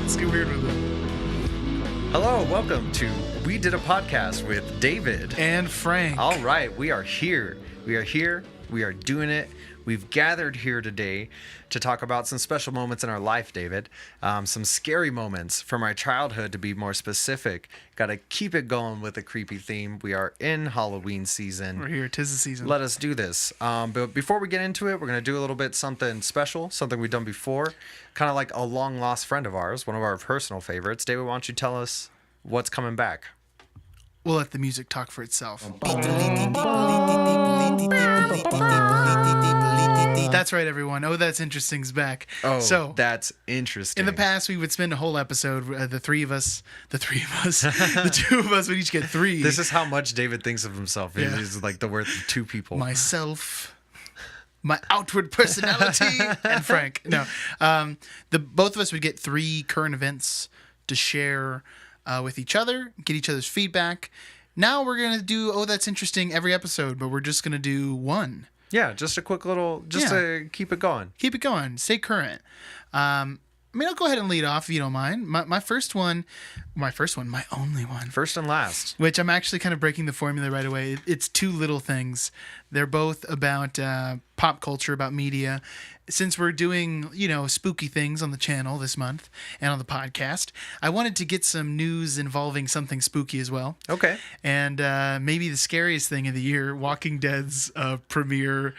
Let's get weird with it. Hello, welcome to We Did a Podcast with David and Frank. All right, we are here. We are doing it. We've gathered here today to talk about some special moments in our life, David. Some scary moments from our childhood, to be more specific. Got to keep it going with a creepy theme. We are in Halloween season. We're here. 'Tis the season. Let us do this. But before we get into it, we're going to do a little bit something special, something we've done before. Kind of like a long-lost friend of ours, one of our personal favorites. David, why don't you tell us what's coming back? We'll let the music talk for itself. That's right, everyone. Oh, That's Interesting's back. Oh, so that's interesting. In the past, we would spend a whole episode, the two of us would each get three. This is how much David thinks of himself. Yeah. He's like the worth of two people. Myself, my outward personality, and Frank. No, both of us would get three current events to share with each other, get each other's feedback. Now we're going to do Oh, That's Interesting every episode, but we're just going to do one. Yeah, just a quick little, to keep it going. Keep it going. Stay current. I'll go ahead and lead off if you don't mind. My only one. First and last. Which I'm actually kind of breaking the formula right away. It's two little things. They're both about pop culture, about media. Since we're doing, spooky things on the channel this month and on the podcast, I wanted to get some news involving something spooky as well. Okay. And maybe the scariest thing of the year, Walking Dead's premiere.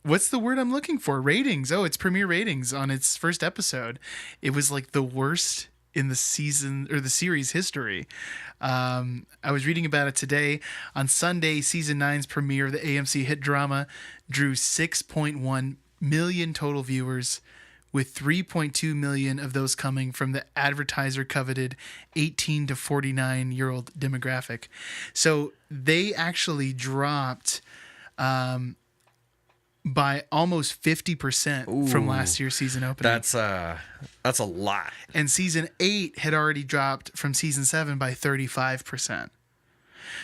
What's the word I'm looking for? Ratings. Oh, it's premiere ratings on its first episode. It was like the worst in the season or the series history. I was reading about it today. On Sunday, season 9's premiere of the AMC hit drama drew 6.1 million total viewers, with 3.2 million of those coming from the advertiser-coveted 18 to 49-year-old demographic. So they actually dropped by almost 50% from last year's season opening. That's a lot. And season 8 had already dropped from season 7 by 35%.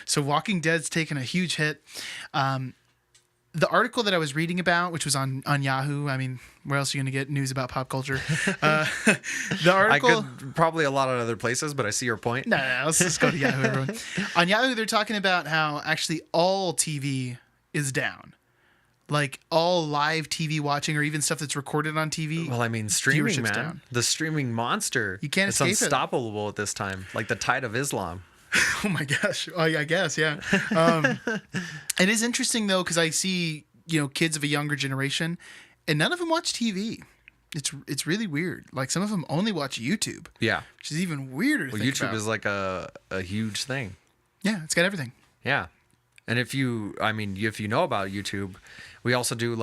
So Walking Dead's taken a huge hit. The article that I was reading about, which was on Yahoo, I mean, where else are you going to get news about pop culture? The article... I could probably a lot of other places, but I see your point. No, let's just go to Yahoo, everyone. On Yahoo, they're talking about how actually all TV is down. Like all live TV watching or even stuff that's recorded on TV. Well, I mean, streaming, man. Down. The streaming monster. You can't escape it. It's unstoppable at this time. Like the tide of Islam. Oh my gosh. I guess, yeah. It is interesting though, because I see, kids of a younger generation and none of them watch TV. It's really weird. Like some of them only watch YouTube. Yeah. Which is even weirder to think YouTube about. is like a huge thing. Yeah, it's got everything. Yeah. And if you know about YouTube, we also do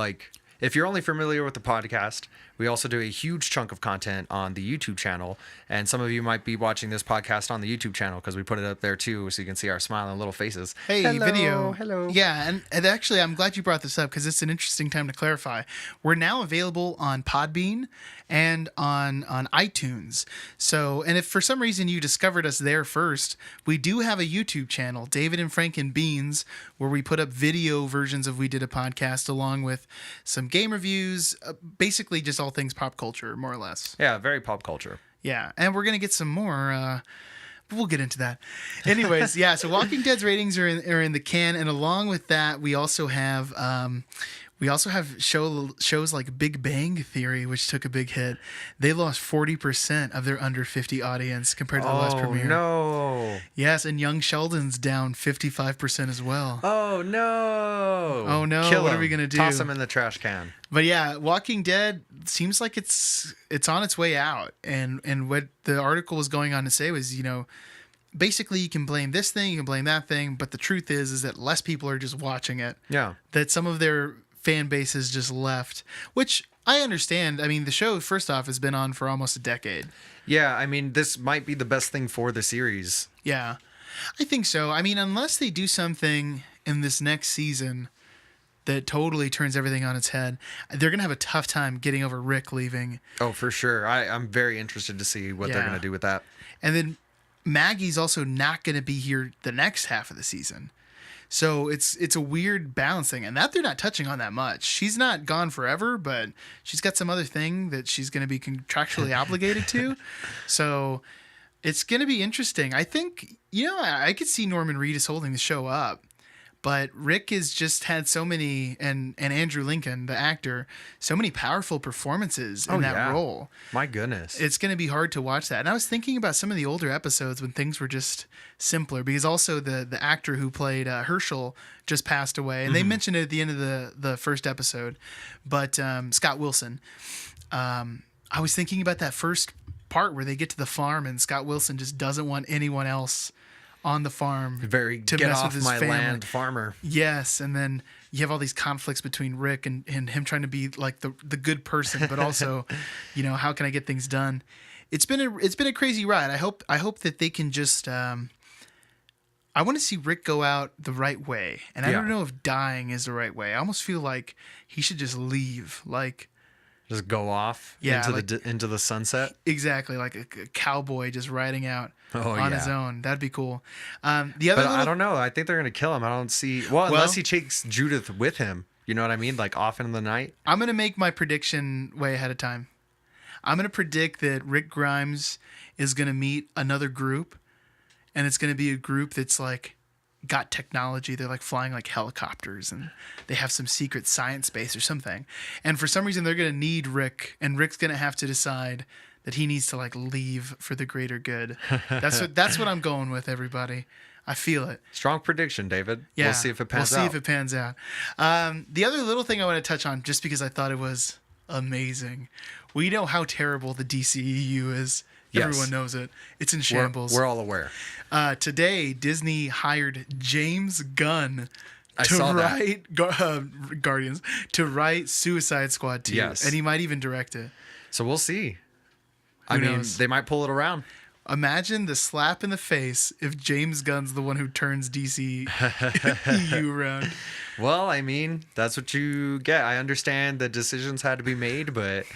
if you're only familiar with the podcast, we also do a huge chunk of content on the YouTube channel. And some of you might be watching this podcast on the YouTube channel because we put it up there too, so you can see our smiling little faces. Hey, hello, video. Hello. Yeah, and actually, I'm glad you brought this up because it's an interesting time to clarify. We're now available on Podbean and on iTunes. So, and if for some reason you discovered us there first, we do have a YouTube channel, David and Frank and Beans, where we put up video versions of We Did a Podcast along with some game reviews, basically just all things pop culture, more or less. Yeah, very pop culture. Yeah, and we're going to get some more, but we'll get into that. Anyways, yeah, so Walking Dead's ratings are in the can, and along with that, we also have shows like Big Bang Theory, which took a big hit. They lost 40% of their under 50 audience compared to the last premiere. Oh, no. Yes, and Young Sheldon's down 55% as well. Oh, no. Oh, no. Kill what him. are we going to do? Toss him in the trash can. But yeah, Walking Dead seems like it's on its way out. And what the article was going on to say was, basically you can blame this thing, you can blame that thing, but the truth is that less people are just watching it. Yeah. That some of their fan base has just left, which I understand. I mean, the show, first off, has been on for almost a decade. Yeah, I mean, this might be the best thing for the series. Yeah, I think so. I mean, unless they do something in this next season that totally turns everything on its head, they're going to have a tough time getting over Rick leaving. Oh, for sure. I'm very interested to see what they're going to do with that. And then Maggie's also not going to be here the next half of the season. So it's a weird balancing, and that they're not touching on that much. She's not gone forever, but she's got some other thing that she's going to be contractually obligated to. So it's going to be interesting. I think, I could see Norman Reedus holding the show up. But Rick has just had so many, and Andrew Lincoln, the actor, so many powerful performances in that role. My goodness. It's going to be hard to watch that. And I was thinking about some of the older episodes when things were just simpler, because also the actor who played Herschel just passed away. And they mentioned it at the end of the first episode. But Scott Wilson, I was thinking about that first part where they get to the farm and Scott Wilson just doesn't want anyone else on the farm to get off my land farmer. Yes, and then you have all these conflicts between Rick and him trying to be like the good person, but also, how can I get things done? It's been a crazy ride. I hope that they can just I want to see Rick go out the right way. And I don't know if dying is the right way. I almost feel like he should just leave, like just go off into the sunset. Exactly, like a cowboy just riding out on his own. That'd be cool. I don't know. I think they're gonna kill him. I don't see. Well, unless he takes Judith with him. You know what I mean? Like off in the night. I'm gonna make my prediction way ahead of time. I'm gonna predict that Rick Grimes is gonna meet another group, and it's gonna be a group that's like got technology. They're like flying like helicopters, and they have some secret science base or something. And for some reason, they're gonna need Rick, and Rick's gonna have to decide that he needs to like leave for the greater good. That's what I'm going with, everybody. I feel it. Strong prediction, David. Yeah, we'll see if it pans out. We'll see if it pans out. The other little thing I want to touch on, just because I thought it was amazing. We know how terrible the DCEU is. Yes. Everyone knows it. It's in shambles. We're all aware. Today, Disney hired James Gunn Guardians to write Suicide Squad 2. Yes. And he might even direct it. So we'll see. Who knows? They might pull it around. Imagine the slap in the face if James Gunn's the one who turns DC EU around. Well, that's what you get. I understand the decisions had to be made, but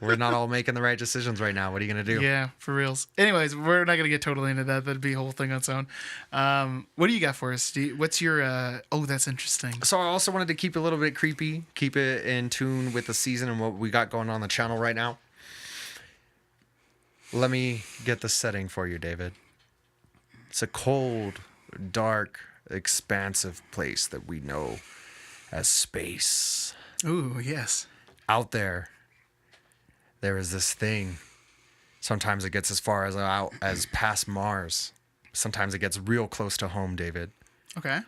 we're not all making the right decisions right now. What are you going to do? Yeah, for reals. Anyways, we're not going to get totally into that. That'd be a whole thing on its own. What do you got for us? What's your... that's interesting. So I also wanted to keep it a little bit creepy, keep it in tune with the season and what we got going on the channel right now. Let me get the setting for you, David. It's a cold, dark, expansive place that we know as space. Ooh, yes. Out there is this thing. Sometimes it gets as far as past Mars. Sometimes it gets real close to home, David. Okay.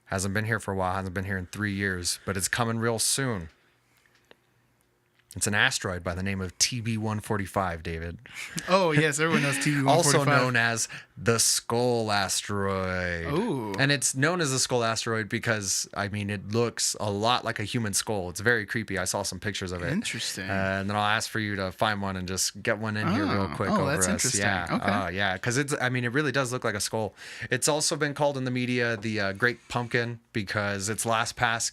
Hasn't been here for a while. Hasn't been here in 3 years, but it's coming real soon. It's an asteroid by the name of TB-145, David. Oh, yes. Everyone knows TB-145. Also known as the Skull Asteroid. Ooh. And it's known as the Skull Asteroid because, it looks a lot like a human skull. It's very creepy. I saw some pictures of it. Interesting. And then I'll ask for you to find one and just get one in here real quick over that's us. Interesting. Yeah. Okay. Yeah. Because it really does look like a skull. It's also been called in the media the Great Pumpkin because its last pass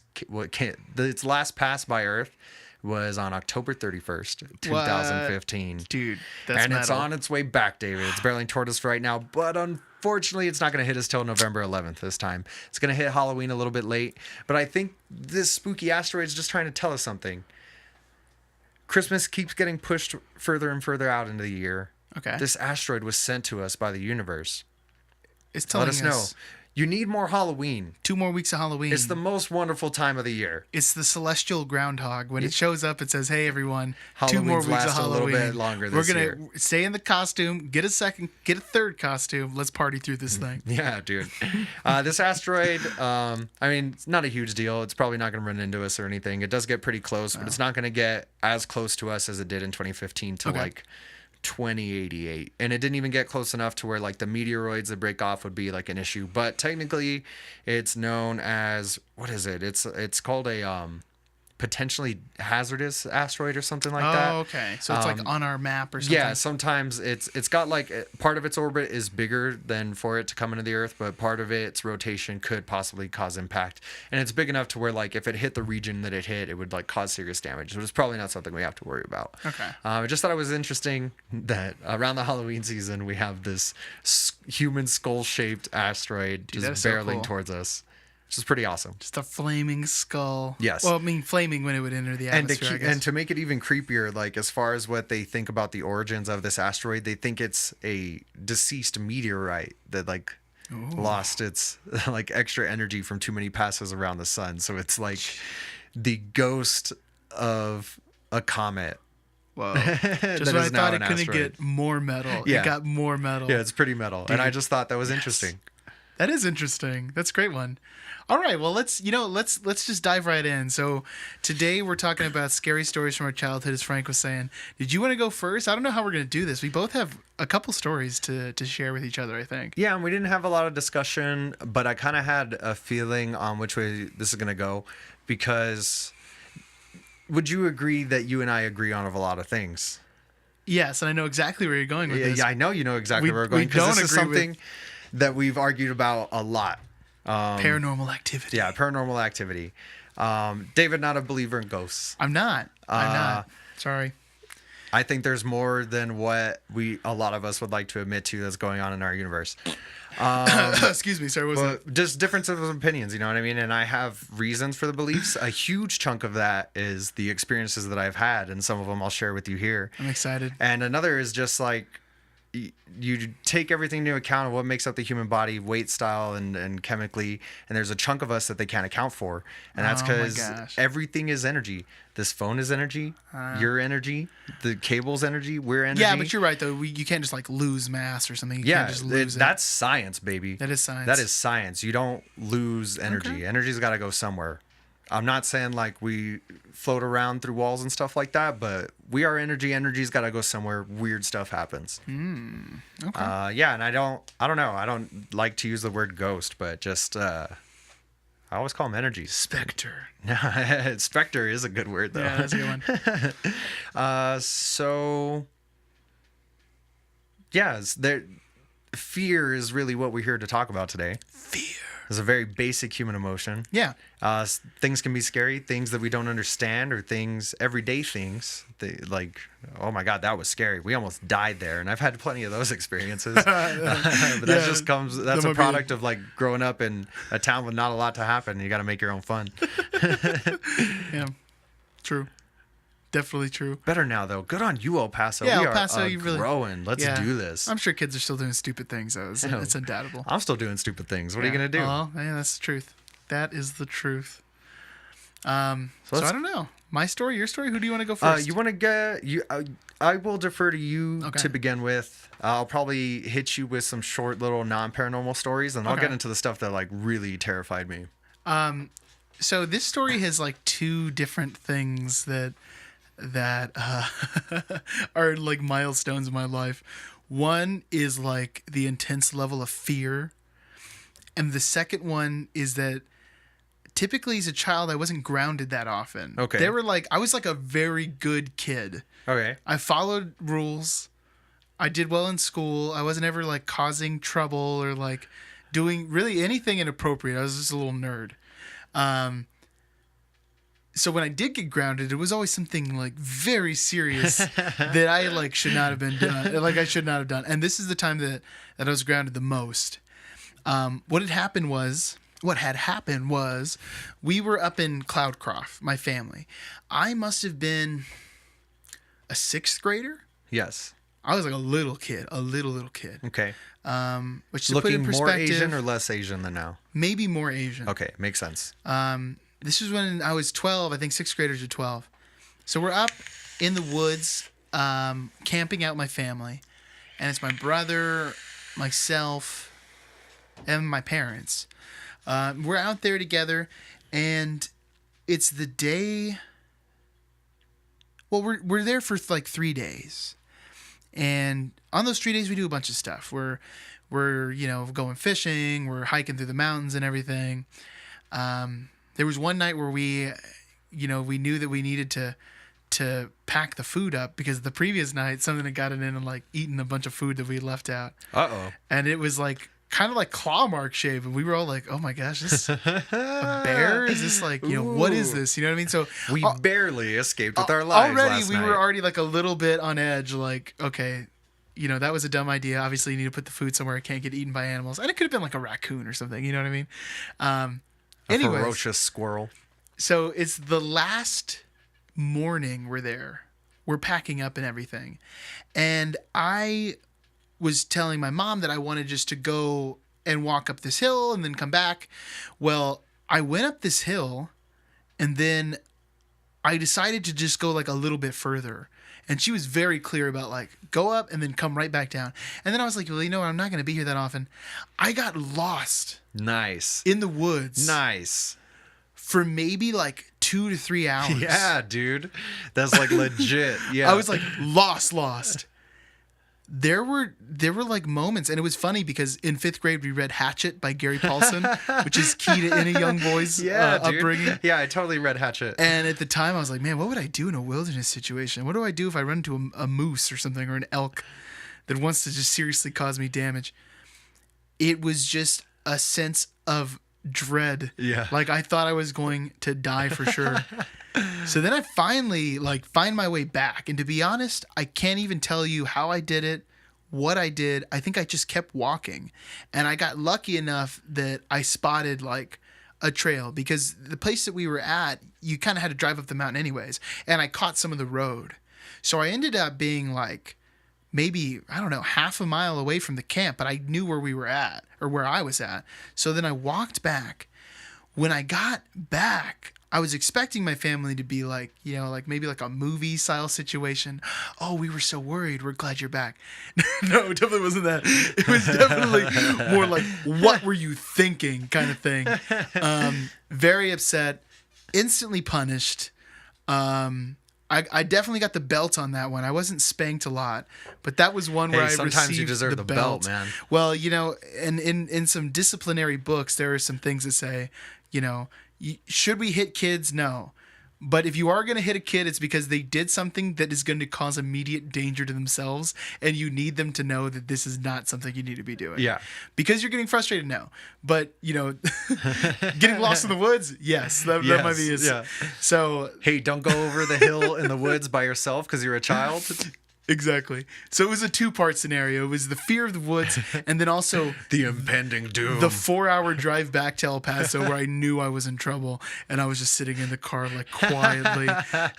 by Earth was on October 31st, 2015. What? Dude, that's And it's metal. on its way back, David. It's barreling toward us right now, but unfortunately, it's not going to hit us till November 11th this time. It's going to hit Halloween a little bit late, but I think this spooky asteroid is just trying to tell us something. Christmas keeps getting pushed further and further out into the year. Okay. This asteroid was sent to us by the universe. It's telling us know. You need more Halloween. 2 more weeks of Halloween. It's the most wonderful time of the year. It's the celestial groundhog. When it shows up, it says, "Hey, everyone, Halloween's 2 more weeks of Halloween. A little bit longer this year. We're gonna stay in the costume, get a third costume. Let's party through this thing." Yeah, dude. This asteroid, it's not a huge deal. It's probably not going to run into us or anything. It does get pretty close, but it's not going to get as close to us as it did in 2015 to 2088, and it didn't even get close enough to where like the meteoroids that break off would be like an issue. But technically, it's known as, what is it? It's called a potentially hazardous asteroid or something like Oh, that. okay. So it's like on our map or something. Yeah, sometimes it's got like part of its orbit is bigger than for it to come into the Earth, but part of its rotation could possibly cause impact. And it's big enough to where like if it hit the region that it hit, it would like cause serious damage. So it's probably not something we have to worry about. Okay. I just thought it was interesting that around the Halloween season we have this human skull-shaped asteroid just barreling towards us. Which is pretty awesome. Just a flaming skull. Yes. Well, I mean, flaming when it would enter the atmosphere, and to make it even creepier, like as far as what they think about the origins of this asteroid, they think it's a deceased meteorite that like lost its like extra energy from too many passes around the sun. So it's like the ghost of a comet. Whoa. Just when I thought it couldn't get more metal. Yeah. It got more metal. Yeah, it's pretty metal. Dude. And I just thought that was interesting. That is interesting. That's a great one. All right, well, let's just dive right in. So today we're talking about scary stories from our childhood, as Frank was saying. Did you want to go first? I don't know how we're going to do this. We both have a couple stories to share with each other, I think. Yeah, and we didn't have a lot of discussion, but I kind of had a feeling on which way this is going to go, because would you agree that you and I agree on a lot of things? Yes, and I know exactly where you're going with this. Yeah, I know you know exactly where we're going, because this is something that we've argued about a lot. Paranormal activity. Yeah, paranormal activity. David, not a believer in ghosts. I'm not. Sorry. I think there's more than what a lot of us would like to admit to that's going on in our universe. Excuse me, sorry. What was that? Just differences of opinions, you know what I mean? And I have reasons for the beliefs. A huge chunk of that is the experiences that I've had, and some of them I'll share with you here. I'm excited. And another is just like, you take everything into account of what makes up the human body, weight, style, and chemically, and there's a chunk of us that they can't account for, and that's because everything is energy. This phone is energy, your energy, the cable's energy, we're energy. Yeah, but you're right though. You can't just like lose mass or something. You can't just lose that's science, baby. That is science. That is science. You don't lose energy. Okay. Energy's got to go somewhere. I'm not saying like we float around through walls and stuff like that, but we are energy. Energy's got to go somewhere. Weird stuff happens. Okay. Yeah, and I don't know. I don't like to use the word ghost, but just I always call them energy. Spectre. Spectre is a good word though. Yeah, that's a good one. So yeah, fear is really what we're here to talk about today. Fear. It's a very basic human emotion. Yeah. Things can be scary, things that we don't understand, or everyday things. Like, oh my God, that was scary. We almost died there. And I've had plenty of those experiences. But that's a product of like growing up in a town with not a lot to happen. You got to make your own fun. Yeah, true. Definitely true. Better now, though. Good on you, El Paso. Yeah, we El Paso, are you really growing. Let's do this. I'm sure kids are still doing stupid things, though. It's undoubtable. I'm still doing stupid things. What are you going to do? Oh, yeah, that's the truth. That is the truth. So I don't know. My story, your story? Who do you want to go first? You want to get... I will defer to you to begin with. I'll probably hit you with some short little non-paranormal stories, and I'll get into the stuff that like really terrified me. So this story has like two different things that are like milestones in my life. One is like the intense level of fear, and the second one is that typically as a child I wasn't grounded that often. Okay. I was like a very good kid. Okay. I followed rules. I did well in school. I wasn't ever like causing trouble or like doing really anything inappropriate. I was just a little nerd. So when I did get grounded, it was always something like very serious that I like should not have been done. Like I should not have done. And this is the time that I was grounded the most. What had happened was we were up in Cloudcroft, my family. I must have been a sixth grader. Yes. I was like a little kid. Okay. Which to looking put in perspective, more Asian or less Asian than now? Maybe more Asian. Okay, makes sense. This was when I was 12. I think sixth graders are 12. So we're up in the woods, camping out with my family. And it's my brother, myself, and my parents. We're out there together, and it's the day... Well, we're there for like 3 days. And on those 3 days, we do a bunch of stuff. We're going fishing. We're hiking through the mountains and everything. There was one night where we we knew that we needed to pack the food up because the previous night something had gotten in and like eaten a bunch of food that we had left out. Uh-oh. And it was like kind of like claw mark shape, and we were all like, "Oh my gosh, this a bear? Is this like what is this?" You know what I mean? So we barely escaped with our lives. Already, we night. were already like a little bit on edge. Like, okay, that was a dumb idea. Obviously, you need to put the food somewhere it can't get eaten by animals, and it could have been like a raccoon or something. You know what I mean? Anyways, ferocious squirrel. So it's the last morning we're packing up and everything, and I was telling my mom that I wanted just to go and walk up this hill and then come back. Well, I went up this hill and then I decided to just go like a little bit further, and she was very clear about like go up and then come right back down. And then I was like, well, I'm not going to be here that often. I got lost in the woods for maybe like 2 to 3 hours. Yeah, dude. That's like legit. Yeah. I was like lost. There were like moments, and it was funny because in 5th grade we read Hatchet by Gary Paulson, which is key to any young boy's upbringing. Yeah, I totally read Hatchet. And at the time I was like, man, what would I do in a wilderness situation? What do I do if I run into a moose or something, or an elk that wants to just seriously cause me damage? It was just a sense of dread. Yeah. Like I thought I was going to die for sure. So then I finally find my way back. And to be honest, I can't even tell you how I did it, what I did. I think I just kept walking. And I got lucky enough that I spotted like a trail, because the place that we were at, you kind of had to drive up the mountain anyways. And I caught some of the road. So I ended up being like maybe, I don't know, half a mile away from the camp, but I knew where we were at, or where I was at. So then I walked back. When I got back, I was expecting my family to be like, like maybe like a movie style situation. Oh, we were so worried. We're glad you're back. No, it definitely wasn't that. It was definitely more like, what were you thinking kind of thing. Very upset, instantly punished. I definitely got the belt on that one. I wasn't spanked a lot, but that was one where I received sometimes you deserve the belt, man. Well, and in some disciplinary books, there are some things that say, should we hit kids? No. But if you are going to hit a kid, it's because they did something that is going to cause immediate danger to themselves, and you need them to know that this is not something you need to be doing. Yeah. Because you're getting frustrated now. But, getting lost in the woods, yes, that might be his. Yeah. So, hey, don't go over the hill in the woods by yourself because you're a child. Exactly. So it was a 2-part scenario. It was the fear of the woods, and then also the impending doom. The 4-hour drive back to El Paso where I knew I was in trouble, and I was just sitting in the car like quietly.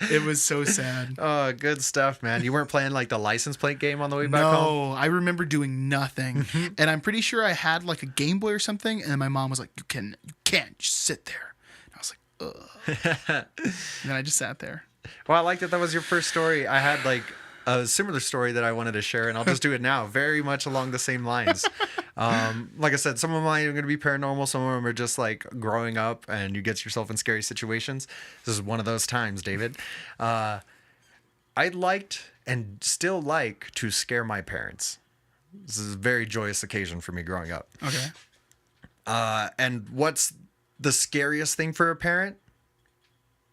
It was so sad. Oh, good stuff, man. You weren't playing like the license plate game on the way back home? No, I remember doing nothing. And I'm pretty sure I had like a Game Boy or something, and my mom was like, you can't just sit there. And I was like, ugh. And then I just sat there. Well, I like that was your first story. I had like a similar story that I wanted to share, and I'll just do it now, very much along the same lines. Like I said, some of mine are going to be paranormal. Some of them are just like growing up and you get yourself in scary situations. This is one of those times, David. I liked and still like to scare my parents. This is a very joyous occasion for me growing up. Okay. And what's the scariest thing for a parent?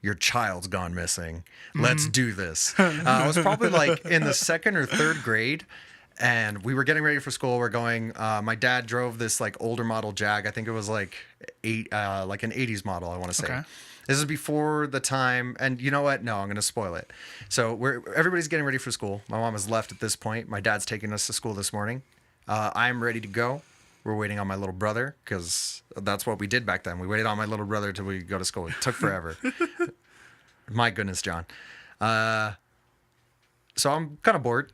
Your child's gone missing. Let's do this. I was probably like in the 2nd or 3rd grade, and we were getting ready for school. We're going. My dad drove this like older model Jag. I think it was like an 80s model, I want to say. Okay. This is before the time, and you know what? No, I'm going to spoil it. So everybody's getting ready for school. My mom has left at this point. My dad's taking us to school this morning. I'm ready to go. We're waiting on my little brother, because that's what we did back then. We waited on my little brother till we go to school. It took forever. My goodness, John. So I'm kind of bored.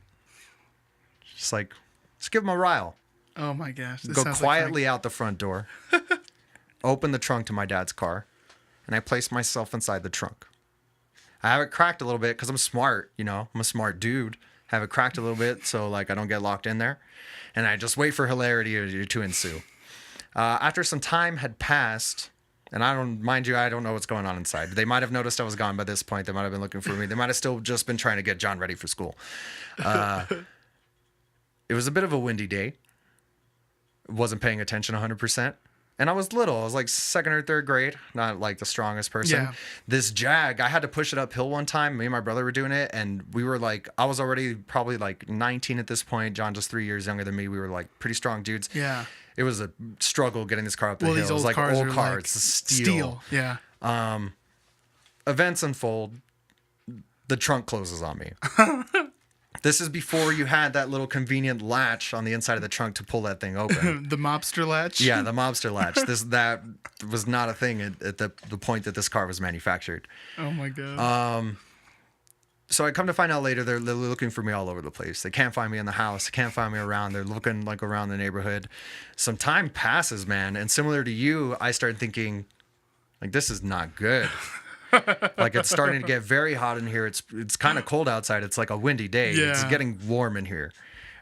Just like, let's give him a rile. Oh my gosh. Go quietly out the front door. Open the trunk to my dad's car. And I place myself inside the trunk. I have it cracked a little bit because I'm smart, I'm a smart dude. Have it cracked a little bit so like I don't get locked in there. And I just wait for hilarity to ensue. After some time had passed, and I don't know what's going on inside. They might have noticed I was gone by this point. They might have been looking for me. They might have still just been trying to get John ready for school. It was a bit of a windy day. Wasn't paying attention 100%. and I was little. I was like second or third grade, not like the strongest person. Yeah. This Jag, I had to push it uphill one time. Me and my brother were doing it, and we were like, I was already probably like 19 at this point. John just 3 years younger than me. We were like pretty strong dudes. Yeah. It was a struggle getting this car up the hill. These It was old like cars old are cars, like steel. Yeah. Events unfold. The trunk closes on me. This is before you had that little convenient latch on the inside of the trunk to pull that thing open. The mobster latch. Yeah, the mobster latch. That was not a thing at the point that this car was manufactured. Oh my god. So I come to find out later they're looking for me all over the place. They can't find me in the house. They can't find me around. They're looking like around the neighborhood. Some time passes, man, and similar to you, I started thinking, like, this is not good. Like, it's starting to get very hot in here. It's kind of cold outside. It's like a windy day. Yeah. It's getting warm in here.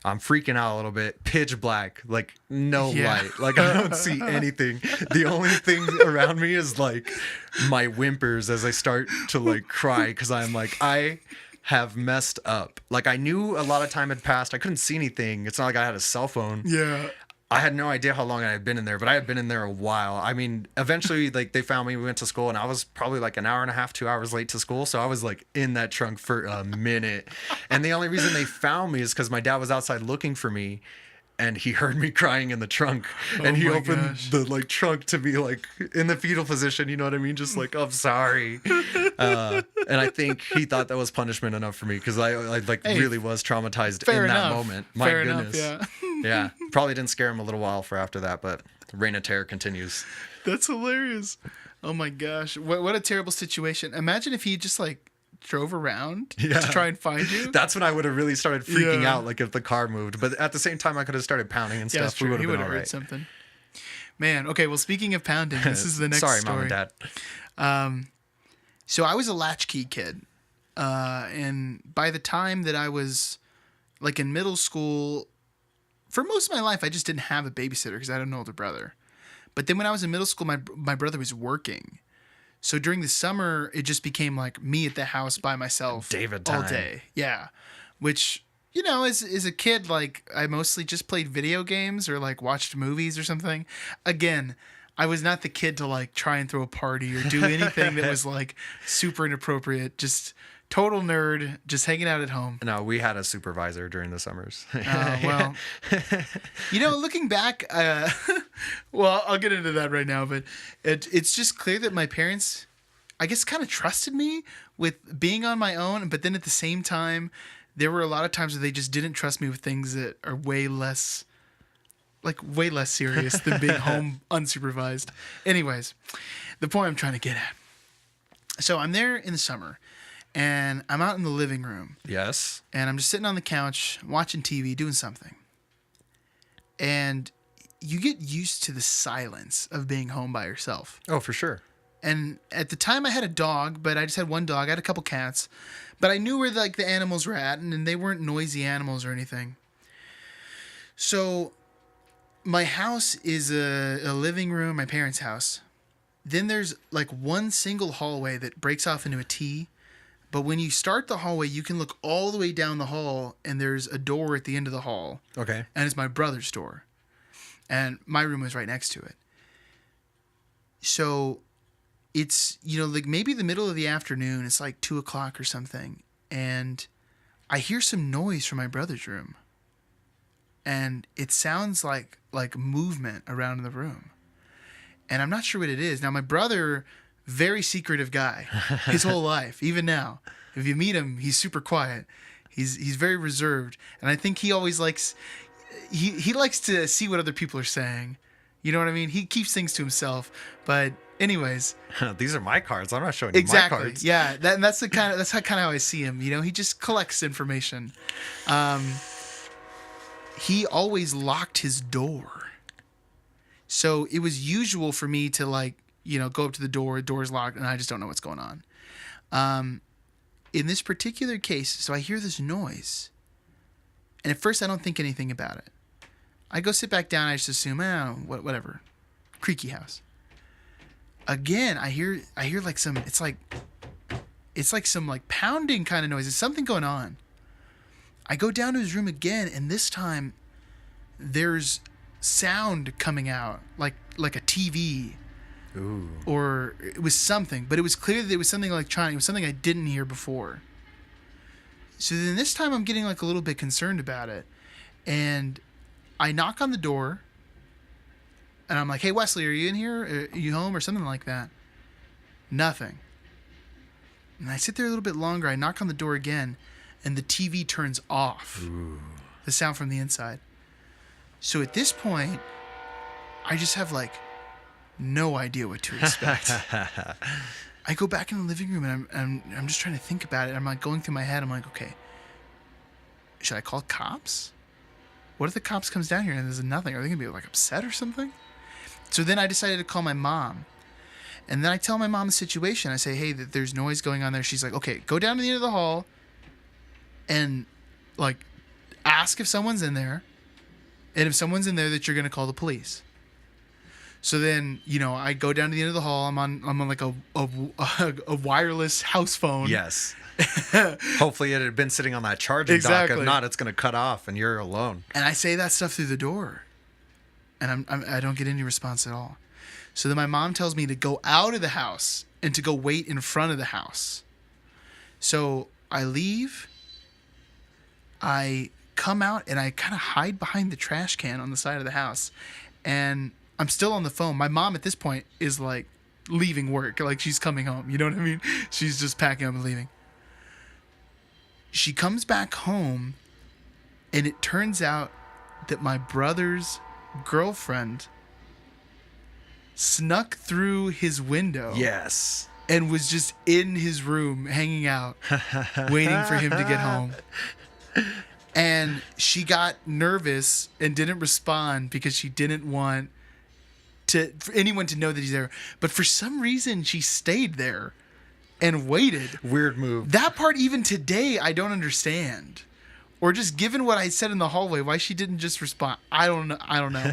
I'm freaking out a little bit. Pitch black, like no light. Like, I don't see anything. The only thing around me is like my whimpers as I start to like cry because I'm like, I have messed up. Like, I knew a lot of time had passed. I couldn't see anything. It's not like I had a cell phone. Yeah. I had no idea how long I had been in there, but I had been in there a while. I mean, eventually, like, they found me. We went to school, and I was probably like an hour and a half, 2 hours late to school. So I was like in that trunk for a minute. And the only reason they found me is because my dad was outside looking for me, and he heard me crying in the trunk. And he opened the like trunk to be like in the fetal position. You know what I mean? Just like, I'm sorry. And I think he thought that was punishment enough for me because I like really was traumatized in that moment. My goodness. Enough, Yeah, probably didn't scare him a little while for after that, but the reign of terror continues. That's hilarious. Oh my gosh. What a terrible situation. Imagine if he just like drove around to try and find you. That's when I would have really started freaking out, like if the car moved. But at the same time, I could have started pounding and stuff. That's true. He would have heard something. Man, okay, well, speaking of pounding, this is the next story. Sorry, Mom and Dad. So I was a latchkey kid. And by the time that I was like in middle school, for most of my life, I just didn't have a babysitter because I had an older brother. But then when I was in middle school, my brother was working. So during the summer, it just became like me at the house by myself David time. all day. Yeah. Which, you know, as a kid, like I mostly just played video games or like watched movies or something. Again, I was not the kid to like try and throw a party or do anything that was like super inappropriate. Just total nerd, just hanging out at home. No, we had a supervisor during the summers. Well, you know, looking back, well, I'll get into that right now, but it's just clear that my parents, I guess, kind of trusted me with being on my own. But then at the same time, there were a lot of times where they just didn't trust me with things that are way less serious than being home unsupervised. Anyways, the point I'm trying to get at. So I'm there in the summer. And I'm out in the living room. Yes. And I'm just sitting on the couch, watching TV, doing something. And you get used to the silence of being home by yourself. Oh, for sure. And at the time I had a dog, but I just had one dog. I had a couple cats. But I knew where like the animals were at, and they weren't noisy animals or anything. So my house is a living room, my parents' house. Then there's like one single hallway that breaks off into a T. But when you start the hallway, you can look all the way down the hall, and there's a door at the end of the hall. Okay. And it's my brother's door. And my room was right next to it. So it's, you know, like maybe the middle of the afternoon. It's like 2 o'clock or something. And I hear some noise from my brother's room. And it sounds like movement around in the room. And I'm not sure what it is. Now, my brother... very secretive guy his whole life. Even now, if you meet him, he's super quiet. He's very reserved. And I think he always likes, he likes to see what other people are saying. You know what I mean? He keeps things to himself. But anyways. These are my cards. I'm not showing you my cards. Yeah. That's kind of how I see him. You know, he just collects information. He always locked his door. So it was usual for me to like, you know, go up to the door's locked, and I just don't know what's going on. In this particular case, so I hear this noise, and at first I don't think anything about it. I go sit back down, I just assume, whatever, creaky house. Again, I hear like some, it's like some like pounding kind of noise. There's something going on. I go down to his room again, and this time there's sound coming out, like a TV. Ooh. Or it was something, but it was clear that it was something electronic. It was something I didn't hear before. So then this time I'm getting like a little bit concerned about it. And I knock on the door and I'm like, hey, Wesley, are you in here? Are you home or something like that? Nothing. And I sit there a little bit longer. I knock on the door again and the TV turns off. Ooh. The sound from the inside. So at this point, I just have like no idea what to expect. I go back in the living room and I'm just trying to think about it. I'm like going through my head. I'm like, okay, should I call cops? What if the cops comes down here and there's nothing? Are they gonna be like upset or something? So then I decided to call my mom. And then I tell my mom the situation. I say, hey, that there's noise going on there. She's like, okay, go down to the end of the hall and like ask if someone's in there. And if someone's in there, that you're gonna call the police. So then, I go down to the end of the hall. I'm on like a wireless house phone. Yes. Hopefully it had been sitting on that charging dock. If not, it's going to cut off and you're alone. And I say that stuff through the door. And I don't get any response at all. So then my mom tells me to go out of the house and to go wait in front of the house. So I leave. I come out and I kind of hide behind the trash can on the side of the house. And I'm still on the phone. My mom at this point is like leaving work. Like she's coming home. You know what I mean? She's just packing up and leaving. She comes back home and it turns out that my brother's girlfriend snuck through his window. Yes. And was just in his room hanging out, waiting for him to get home. And she got nervous and didn't respond because she didn't want for anyone to know that he's there. But for some reason, she stayed there and waited. Weird move. That part, even today, I don't understand. Or just given what I said in the hallway, why she didn't just respond. I don't know.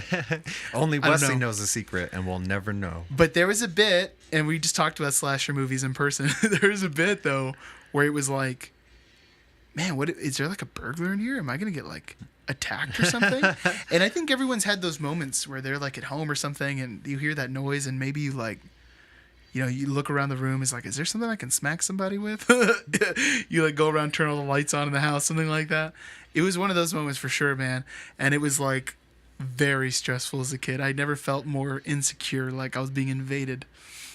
Only Wesley knows the secret, and we'll never know. But there was a bit, and we just talked about slasher movies in person. There was a bit, though, where it was like, man, what is there like a burglar in here? Am I going to get like attacked or something? And I think everyone's had those moments where they're like at home or something and you hear that noise and maybe you like, you look around the room, is like, is there something I can smack somebody with? You like go around, turn all the lights on in the house, something like that. It was one of those moments for sure, man. And it was like very stressful as a kid. I never felt more insecure, like I was being invaded.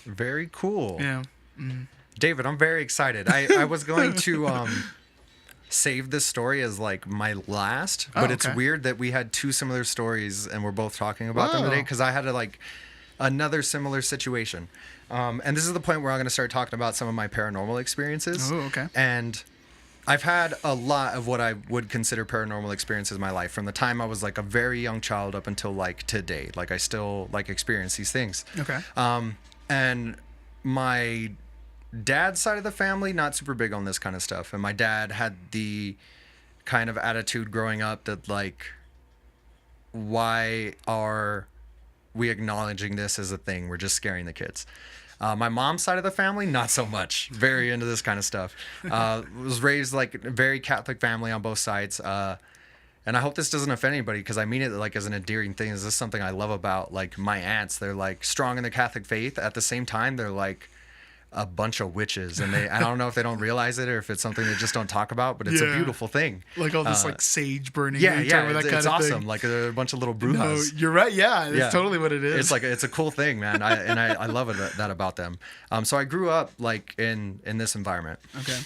Very cool. Yeah. Mm. David, I'm very excited. I was going to save this story as like my last, but it's weird that we had two similar stories and we're both talking about them today, because I had another similar situation. And this is the point where I'm going to start talking about some of my paranormal experiences. Oh, okay. And I've had a lot of what I would consider paranormal experiences in my life, from the time I was like a very young child up until like today. Like I still like experience these things. Okay. And my dad's side of the family, not super big on this kind of stuff. And my dad had the kind of attitude growing up that like, why are we acknowledging this as a thing? We're just scaring the kids. My mom's side of the family, not so much. Very into this kind of stuff. Was raised like a very Catholic family on both sides. And I hope this doesn't offend anybody, because I mean it like as an endearing thing. Is this something I love about like my aunts? They're like strong in the Catholic faith. At the same time, they're like a bunch of witches, and I don't know if they don't realize it or if it's something they just don't talk about, but it's a beautiful thing. Like all this like sage burning. It's awesome. Like a bunch of little brujas. No, you're right. Yeah, it's totally what it is. It's a cool thing, man. I love that about them. So I grew up like in this environment. Okay.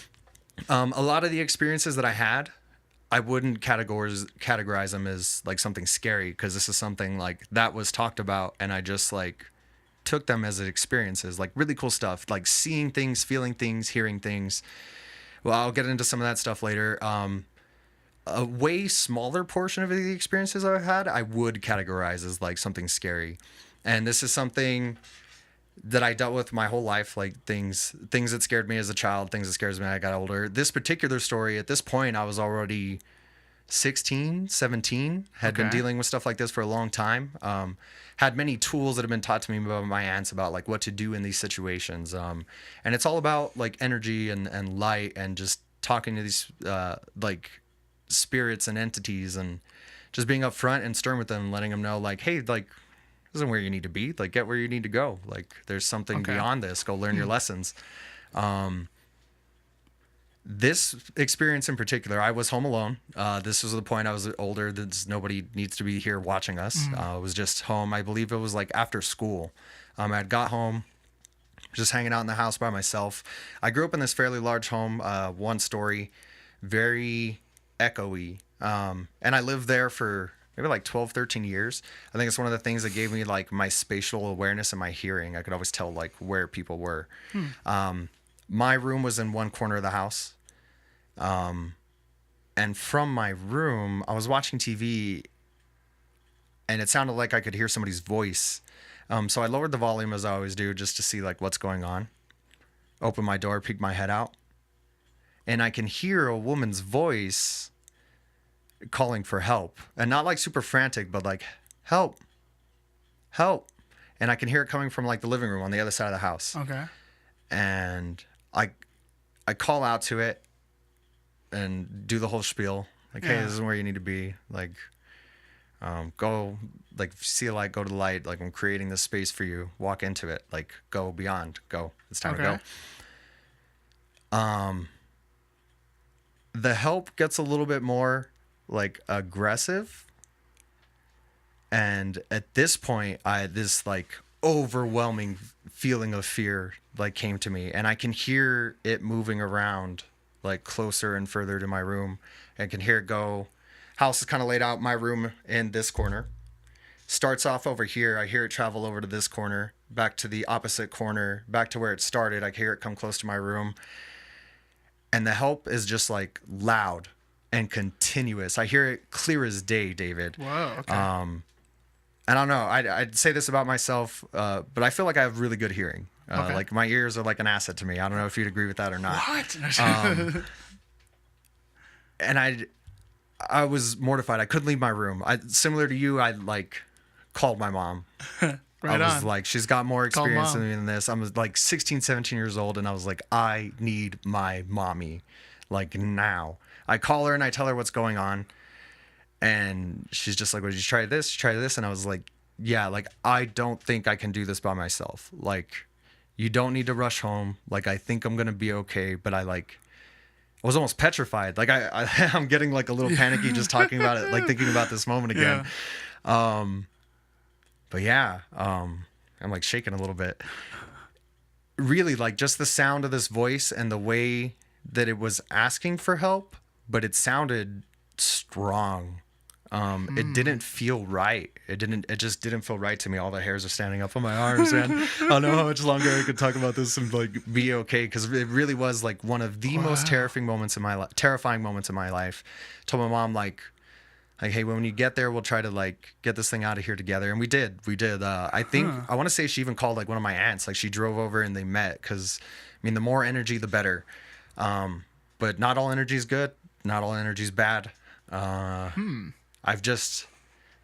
A lot of the experiences that I had, I wouldn't categorize them as like something scary, because this is something like that was talked about, and I just like took them as experiences, like really cool stuff, like seeing things, feeling things, hearing things. Well, I'll get into some of that stuff later. A way smaller portion of the experiences I've had, I would categorize as like something scary. And this is something that I dealt with my whole life, like things that scared me as a child, things that scares me when I got older. This particular story, at this point, I was already 16, 17, had been dealing with stuff like this for a long time. Had many tools that have been taught to me by my aunts about like what to do in these situations. And it's all about like energy and light and just talking to these like spirits and entities and just being upfront and stern with them, letting them know like, hey, like, this isn't where you need to be. Like, get where you need to go. Like, there's something beyond this. Go learn your lessons. This experience in particular, I was home alone. This was the point I was older. Nobody needs to be here watching us. I was just home. I believe it was like after school. I had got home, just hanging out in the house by myself. I grew up in this fairly large home, one story, very echoey. And I lived there for maybe like 12, 13 years. I think it's one of the things that gave me like my spatial awareness and my hearing. I could always tell like where people were. My room was in one corner of the house. And from my room, I was watching TV and it sounded like I could hear somebody's voice. So I lowered the volume as I always do just to see like what's going on. Open my door, peek my head out. And I can hear a woman's voice calling for help. And not like super frantic, but like, help, help. And I can hear it coming from like the living room on the other side of the house. Okay. And I call out to it and do the whole spiel. Like, hey, this is where you need to be. Like, go, like, if you see a light, go to the light. Like, I'm creating this space for you. Walk into it. Like, go beyond. Go. It's time to go. The help gets a little bit more, like, aggressive. And at this point, this, like, overwhelming feeling of fear, like, came to me. And I can hear it moving around, like, closer and further to my room. I can hear it go. House is kind of laid out, my room in this corner. Starts off over here. I hear it travel over to this corner, back to the opposite corner, back to where it started. I hear it come close to my room. And the help is just like loud and continuous. I hear it clear as day, David. Whoa, okay. I don't know. I'd say this about myself, but I feel like I have really good hearing. Like my ears are like an asset to me. I don't know if you'd agree with that or not. What? And I was mortified. I couldn't leave my room. Similar to you, I like called my mom. Right I was on. like, she's got more experience than me in this. I was like 16, 17 years old. And I was like, I need my mommy like now. I call her and I tell her what's going on. And she's just like, well, did you try this? Try this? And I was like, yeah, like, I don't think I can do this by myself. Like, you don't need to rush home. Like, I think I'm going to be okay. But I was almost petrified. Like, I'm getting like a little panicky just talking about it, like thinking about this moment again. Yeah. But yeah, I'm like shaking a little bit. Really, like, just the sound of this voice and the way that it was asking for help, but it sounded strong. It didn't feel right. It just didn't feel right to me. All the hairs are standing up on my arms, man. I don't know how much longer I could talk about this and like be okay. Cause it really was like one of the most terrifying moments in my life. I told my mom like, hey, when you get there, we'll try to like get this thing out of here together. And we did. I think, I want to say she even called like one of my aunts, like she drove over and they met. Cause I mean, the more energy, the better. But not all energy is good. Not all energy is bad. I've just,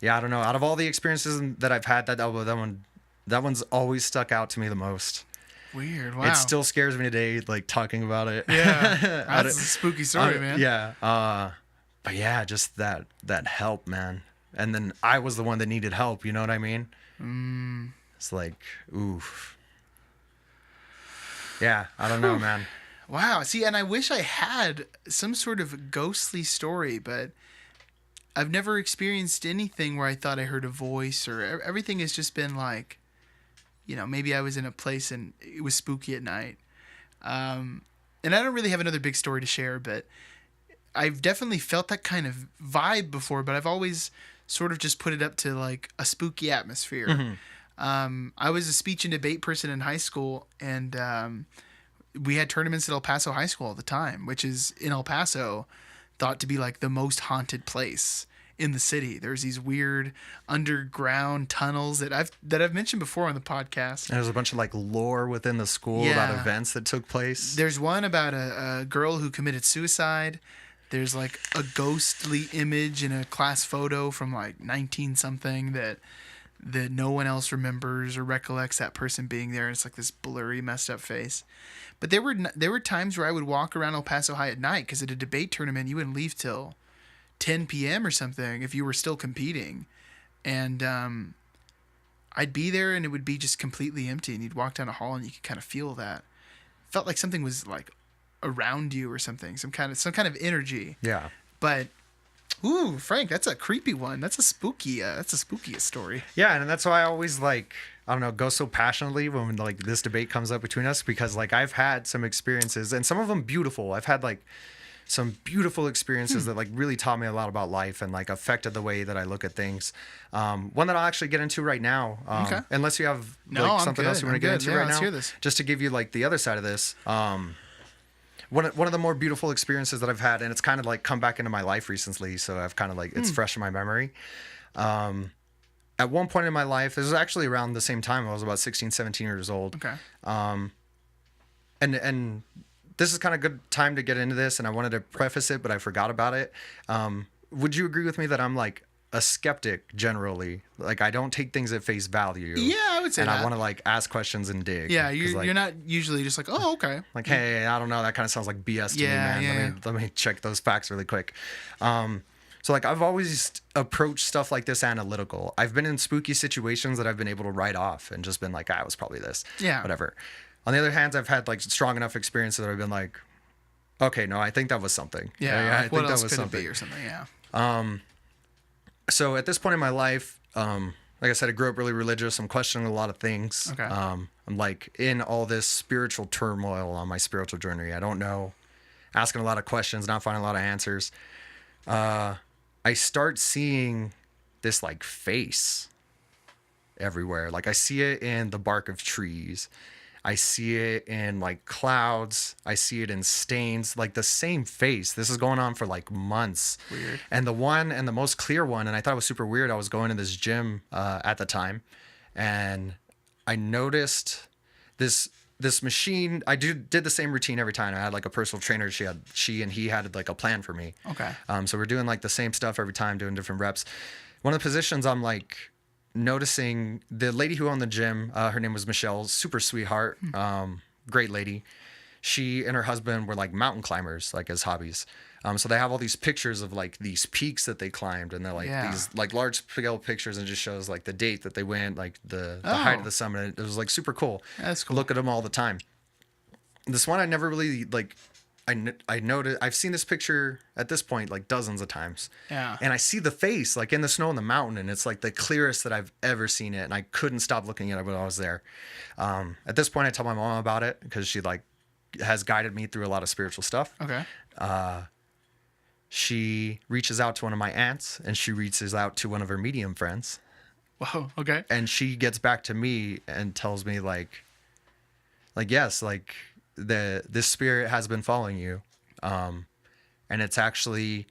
I don't know. Out of all the experiences that I've had, that one's always stuck out to me the most. Weird. Wow. It still scares me today, like talking about it. Yeah. That's a spooky story, man. Yeah. But yeah, just that help, man. And then I was the one that needed help. You know what I mean? It's like, oof. Yeah. I don't know, man. Wow. See, and I wish I had some sort of ghostly story, but I've never experienced anything where I thought I heard a voice, or everything has just been like, maybe I was in a place and it was spooky at night. And I don't really have another big story to share, but I've definitely felt that kind of vibe before, but I've always sort of just put it up to like a spooky atmosphere. Mm-hmm. I was a speech and debate person in high school, and we had tournaments at El Paso High School all the time, which is in El Paso thought to be like the most haunted place in the city. There's these weird underground tunnels that I've mentioned before on the podcast. There's a bunch of like lore within the school about events that took place. There's one about a girl who committed suicide. There's like a ghostly image in a class photo from like 19 something that no one else remembers or recollects that person being there. It's like this blurry, messed up face. But there were times where I would walk around El Paso High at night, because at a debate tournament you wouldn't leave till 10 p.m. or something if you were still competing. And I'd be there and it would be just completely empty, and you'd walk down a hall and you could kind of feel that. Felt like something was like around you or something, some kind of energy. Yeah. But ooh, Frank, that's a creepy one. That's a spooky story. Yeah, and that's why I always like, I don't know, go so passionately when like this debate comes up between us, because like I've had some experiences, and some of them beautiful. I've had like some beautiful experiences that like really taught me a lot about life and like affected the way that I look at things. One that I'll actually get into right now. Okay. Unless you have No, like I'm something else good. you want to get I'm into good. Yeah, right let's now. hear this. Just to give you like the other side of this. One of the more beautiful experiences that I've had, and it's kind of like come back into my life recently, so I've kind of like, it's fresh in my memory. At one point in my life, this was actually around the same time, I was about 16, 17 years old. Okay. And this is kind of good time to get into this, and I wanted to preface it, but I forgot about it. Would you agree with me that I'm like a skeptic generally? Like I don't take things at face value. Yeah, I would say and that. I want to like ask questions and dig. Yeah, 'Cause, like, you're not usually just like, oh, okay. like, hey, I don't know, that kind of sounds like BS to Yeah, me, man. yeah. Let me check those facts really quick. So like I've always approached stuff like this analytical. I've been in spooky situations that I've been able to write off and just been like, it was probably this. Yeah. Whatever. On the other hand, I've had like strong enough experiences that I've been like, okay, no, I think that was something. Yeah, I like, think what that else was could something. it be or something? Yeah. So at this point in my life, like I said, I grew up really religious. I'm questioning a lot of things. Okay. I'm like in all this spiritual turmoil on my spiritual journey. I don't know, asking a lot of questions, not finding a lot of answers. I start seeing this like face everywhere. Like I see it in the bark of trees. I see it in like clouds. I see it in stains, like the same face. This is going on for like months. Weird. And the most clear one, and I thought it was super weird. I was going to this gym at the time, and I noticed this machine. I did the same routine every time. I had like a personal trainer. She and he had like a plan for me. Okay. So we're doing like the same stuff every time, doing different reps. One of the positions I'm like noticing, the lady who owned the gym, her name was Michelle, super sweetheart, great lady. She and her husband were like mountain climbers, like as hobbies. So they have all these pictures of like these peaks that they climbed, and they're like these like large scale pictures, and just shows like the date that they went, like the height of the summit. It was like super cool. That's cool. Look at them all the time. This one I never really like. I noticed, I've seen this picture at this point like dozens of times. Yeah. And I see the face like in the snow on the mountain, and it's like the clearest that I've ever seen it, and I couldn't stop looking at it when I was there. At this point, I tell my mom about it because she like has guided me through a lot of spiritual stuff. Okay. She reaches out to one of my aunts, and she reaches out to one of her medium friends, Whoa. Okay. and she gets back to me and tells me like yes, like this spirit has been following you, and it's actually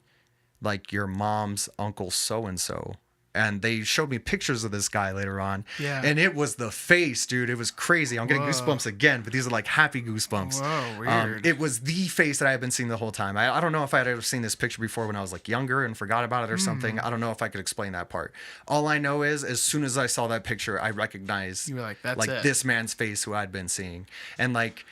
like your mom's uncle so and so. And they showed me pictures of this guy later on. Yeah. And it was the face, dude. It was crazy. I'm getting Whoa. goosebumps again, but these are like happy goosebumps. Whoa, weird. It was the face that I had been seeing the whole time. I don't know if I had ever seen this picture before when I was like younger and forgot about it or something. I don't know if I could explain that part. All I know is as soon as I saw that picture, I recognized You were like, that's it. this man's face who I'd been seeing. And like,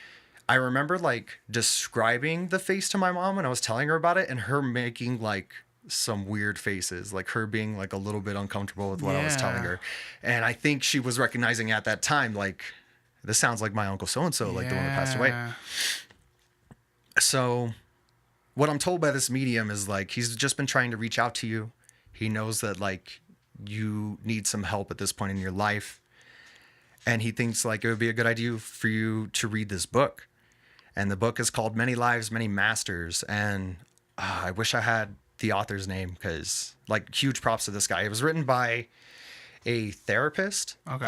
I remember like describing the face to my mom when I was telling her about it, and her making like some weird faces, like her being like a little bit uncomfortable with what I was telling her. And I think she was recognizing at that time, like, this sounds like my uncle so-and-so, like the one that passed away. So what I'm told by this medium is like, he's just been trying to reach out to you. He knows that like you need some help at this point in your life. And he thinks like it would be a good idea for you to read this book. And the book is called Many Lives, Many Masters. And I wish I had the author's name, because like huge props to this guy. It was written by a therapist. Okay.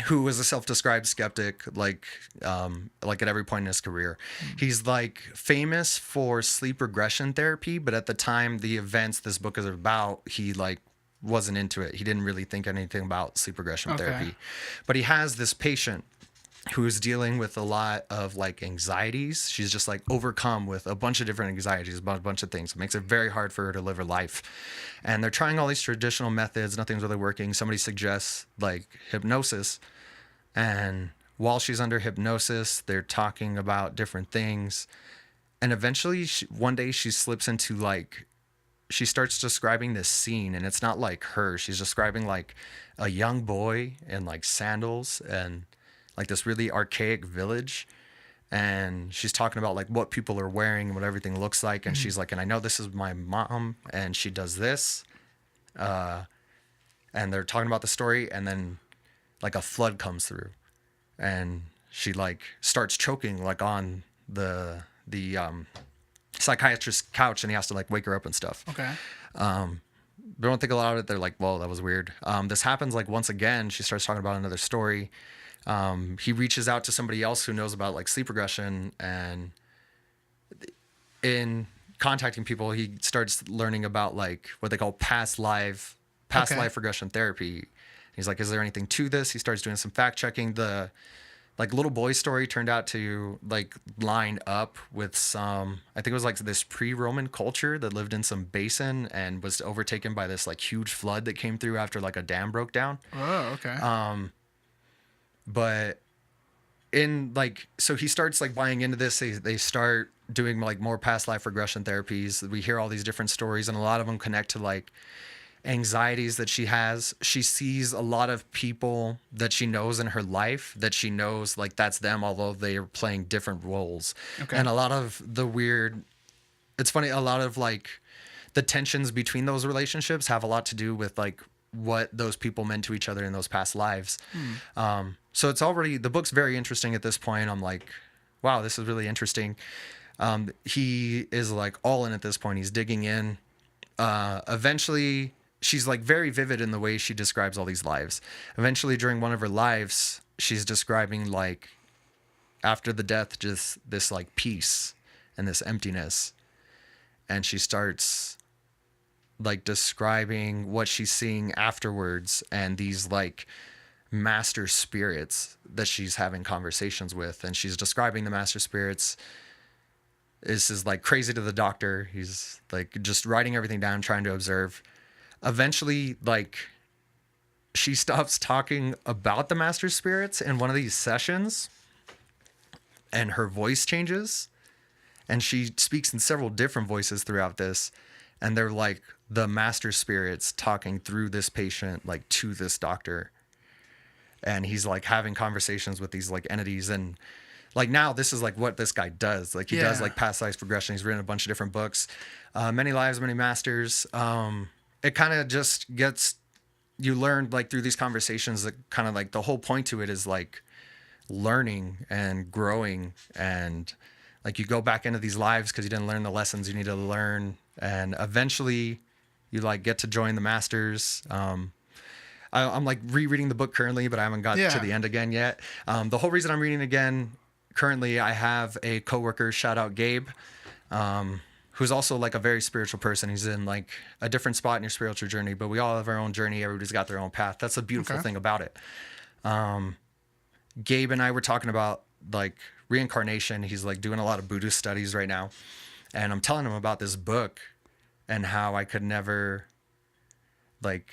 Who was a self-described skeptic, like at every point in his career. He's like famous for sleep regression therapy, but at the time the events this book is about, he like wasn't into it. He didn't really think anything about sleep regression therapy. But he has this patient who is dealing with a lot of like anxieties. She's just like overcome with a bunch of different anxieties about a bunch of things. It makes it very hard for her to live her life. And they're trying all these traditional methods. Nothing's really working. Somebody suggests like hypnosis. And while she's under hypnosis, they're talking about different things. And eventually one day she slips into like she starts describing this scene, and it's not like her. She's describing like a young boy in like sandals and like this really archaic village. And she's talking about like what people are wearing and what everything looks like. And she's like, and I know this is my mom and she does this. And they're talking about the story, and then like a flood comes through and she like starts choking like on the psychiatrist's couch, and he has to like wake her up and stuff. Okay. They don't think a lot of it. They're like, well, that was weird. This happens like once again. She starts talking about another story. He reaches out to somebody else who knows about like sleep regression, and in contacting people, he starts learning about like what they call past life regression therapy. He's like, is there anything to this? He starts doing some fact checking. The like little boy story turned out to like line up with some, I think it was like this pre-Roman culture that lived in some basin and was overtaken by this like huge flood that came through after like a dam broke down. Oh, okay. But in like, so he starts like buying into this. They start doing like more past life regression therapies. We hear all these different stories, and a lot of them connect to like anxieties that she has. She sees a lot of people that she knows in her life that she knows like that's them, although they are playing different roles. Okay. And a lot of the weird, it's funny, a lot of like the tensions between those relationships have a lot to do with like what those people meant to each other in those past lives. So it's already, the book's very interesting at this point. I'm like, wow, this is really interesting. He is like all in at this point. He's digging in. Eventually, she's like very vivid in the way she describes all these lives. Eventually, during one of her lives, she's describing like after the death, just this like peace and this emptiness. And she starts like describing what she's seeing afterwards, and these like master spirits that she's having conversations with. And she's describing the master spirits. This is like crazy to the doctor. He's like just writing everything down, trying to observe. Eventually, like she stops talking about the master spirits in one of these sessions, and her voice changes, and she speaks in several different voices throughout this. And they're like the master spirits talking through this patient, like to this doctor. And he's like having conversations with these like entities. And like now this is like what this guy does. Like he does like past life regression. He's written a bunch of different books, Many Lives, Many Masters. It kind of just gets, you learn like through these conversations that kind of like the whole point to it is like learning and growing. And like you go back into these lives because you didn't learn the lessons you need to learn. And eventually you like get to join the masters. I'm like rereading the book currently, but I haven't got to the end again yet. The whole reason I'm reading again currently, I have a coworker, shout out Gabe, who's also like a very spiritual person. He's in like a different spot in your spiritual journey, but we all have our own journey. Everybody's got their own path. That's a beautiful thing about it. Gabe and I were talking about like reincarnation. He's like doing a lot of Buddhist studies right now. And I'm telling him about this book and how I could never like,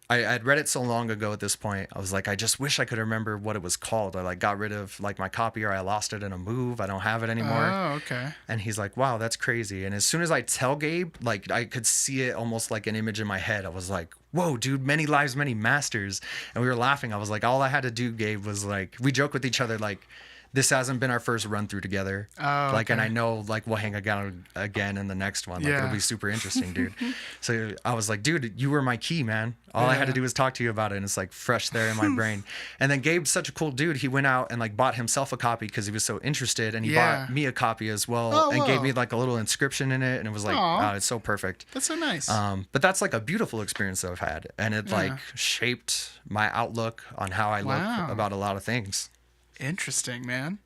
I'd read it so long ago at this point. I was like, I just wish I could remember what it was called. I like got rid of like my copy, or I lost it in a move. I don't have it anymore. Oh, okay. And he's like, wow, that's crazy. And as soon as I tell Gabe, like I could see it almost like an image in my head. I was like, whoa, dude, many lives, many masters. And we were laughing. I was like, all I had to do, Gabe, was like, we joke with each other, like, this hasn't been our first run through together. Oh, like, and I know like we'll hang out again in the next one. Like it'll be super interesting, dude. So I was like, dude, you were my key, man. All I had to do was talk to you about it. And it's like fresh there in my brain. And then Gabe's such a cool dude. He went out and like bought himself a copy because he was so interested. And he bought me a copy as well, and gave me like a little inscription in it. And it was like, oh, it's so perfect. That's so nice. But that's like a beautiful experience that I've had. And it like shaped my outlook on how I look about a lot of things. Interesting, man.